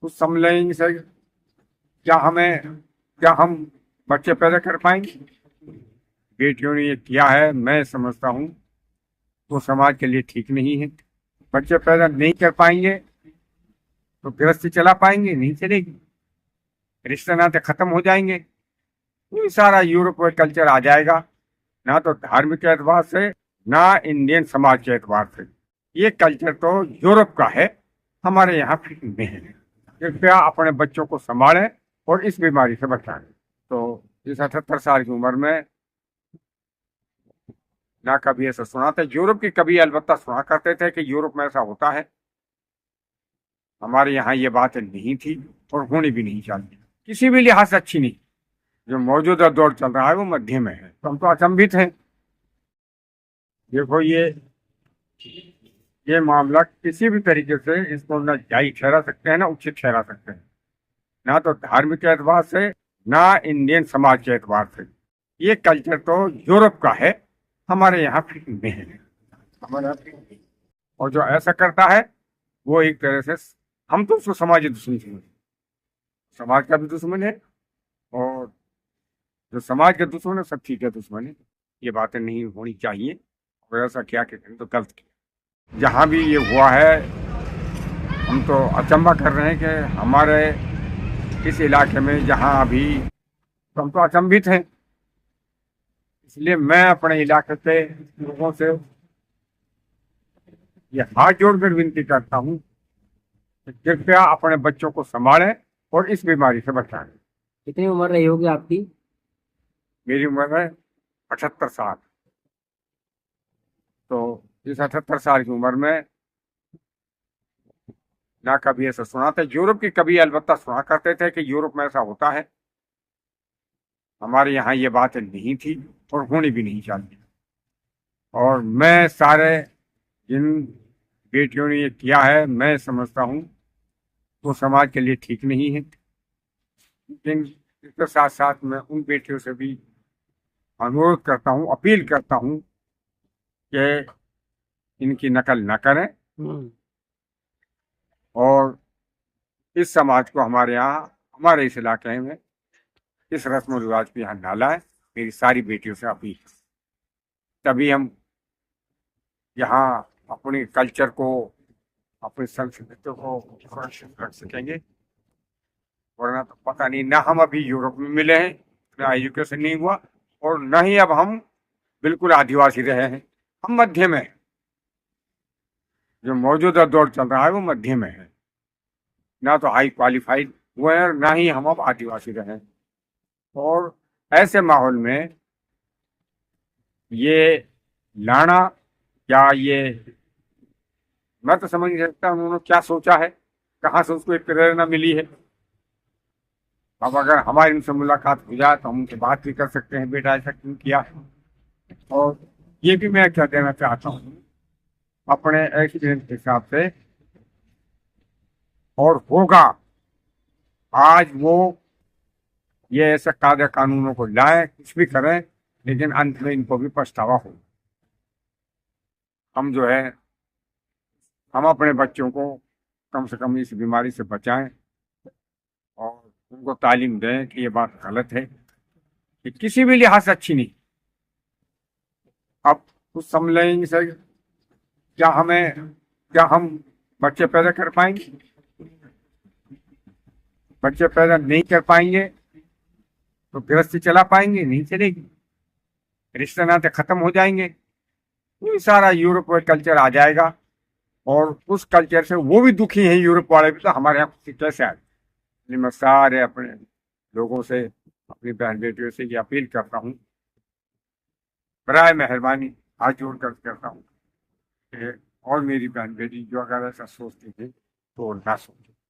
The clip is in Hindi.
कुछ समझेंगे सर, क्या हम बच्चे पैदा कर पाएंगे? बेटियों ने ये किया है, मैं समझता हूँ वो समाज के लिए ठीक नहीं है। बच्चे पैदा नहीं कर पाएंगे तो गृहस्थी चला पाएंगे? नहीं चलेगी। रिश्ते नाते खत्म हो जाएंगे। ये सारा यूरोप का कल्चर आ जाएगा, ना तो धार्मिक एतबार से, ना इंडियन समाज के एतबार से। ये कल्चर तो यूरोप का है, हमारे यहाँ फिट नहीं है। कृपया अपने बच्चों को संभालें और इस बीमारी से बचाएं। तो इस 78 साल की उम्र में ना कभी ऐसा सुना था यूरोप की, कभी अलबत्ता सुना करते थे कि यूरोप में ऐसा होता है। हमारे यहाँ ये बात नहीं थी और होनी भी नहीं चाहिए, किसी भी लिहाज से अच्छी नहीं। जो मौजूदा दौर चल रहा है वो मध्य में है, तो हम तो अचंभित हैं। देखो ये मामला किसी भी तरीके से इसको न जायज ठहरा सकते हैं ना उचित ठहरा सकते हैं, ना तो धार्मिक एतबार से, ना इंडियन समाज के एतबार से। ये कल्चर तो यूरोप का है, हमारे यहाँ फिट नहीं है। हमारे यहाँ फिट नहीं। और जो ऐसा करता है वो एक तरह से, हम तो उसको समाजी दुश्मन समझते, समाज का भी दुश्मन है। और जो समाज के दुश्मन है सब ठीक है दुश्मन है। ये बातें नहीं होनी चाहिए, और ऐसा क्या कहते हैं तो गलत किया। जहाँ भी ये हुआ है हम तो अचंभा कर रहे हैं कि हमारे इस इलाके में जहाँ अभी, तो हम तो अचंभित हैं। इसलिए मैं अपने इलाके के लोगों से ये हाथ जोड़कर विनती करता हूँ कि कृपया अपने बच्चों को संभालें और इस बीमारी से बचाएं। कितनी उम्र रही होगी आपकी? मेरी उम्र है 78 साल। तो इस 78 साल की उम्र में ना कभी ऐसा सुना था यूरोप की, कभी अलबत्ता सुना करते थे कि यूरोप में ऐसा होता है। हमारे यहाँ ये बात नहीं थी और होनी भी नहीं चाहिए। और मैं सारे जिन बेटियों ने ये किया है, मैं समझता हूँ वो समाज के लिए ठीक नहीं है। लेकिन इसके साथ साथ मैं उन बेटियों से भी अनुरोध करता हूँ, अपील करता हूँ कि इनकी नकल न करें। हम्म। और इस समाज को हमारे यहाँ, हमारे इस इलाके में इस रस्म रिवाज पे यहाँ ना लाए। मेरी सारी बेटियों से अपील, तभी हम यहाँ अपने कल्चर को, अपनी संस्कृति को सुरक्षित रख सकेंगे। वरना तो पता नहीं, ना हम अभी यूरोप में मिले हैं, ना एजुकेशन नहीं हुआ, और न ही अब हम बिल्कुल आदिवासी रहे हैं। हम मध्य में हैं। जो मौजूदा दौर चल रहा है वो मध्य में है, ना तो हाई क्वालिफाइड हुए हैं, ना ही हम अब आदिवासी रहे हैं। और ऐसे माहौल में ये लाना, क्या ये, मैं तो समझ नहीं सकता उन्होंने क्या सोचा है, कहाँ से उसको एक प्रेरणा मिली है। अब अगर हमारी उनसे मुलाकात हो जाए तो हम उनसे बात भी कर सकते हैं, बेटा ऐसा क्यों किया। और ये भी मैं क्या देना चाहता हूँ अपने एक्सपीरियंस के हिसाब से, और होगा आज वो ये ऐसे कायदे कानूनों को लाए, कुछ भी करें, लेकिन अंत में इनको भी पछतावा हो। हम जो है, हम अपने बच्चों को कम से कम इस बीमारी से बचाएं और उनको तालीम दें कि ये बात गलत है, कि किसी भी लिहाज से अच्छी नहीं। अब कुछ समझ लेंगे सर, क्या हम बच्चे पैदा कर पाएंगे? बच्चे पैदा नहीं कर पाएंगे तो गृहस्थी चला पाएंगे? नहीं चलेगी। रिश्ते नाते खत्म हो जाएंगे। ये सारा यूरोप का कल्चर आ जाएगा, और उस कल्चर से वो भी दुखी हैं यूरोप वाले भी, तो हमारे यहाँ खुशी कैसे आए। इसलिए मैं सारे अपने लोगों से, अपनी बहन बेटियों से ये अपील करता हूँ, बराए मेहरबानी हाथ जोड़ कर करता हूँ कि और मेरी बहन बेटी जो अगर ऐसा सोचती थी तो ना सोचे।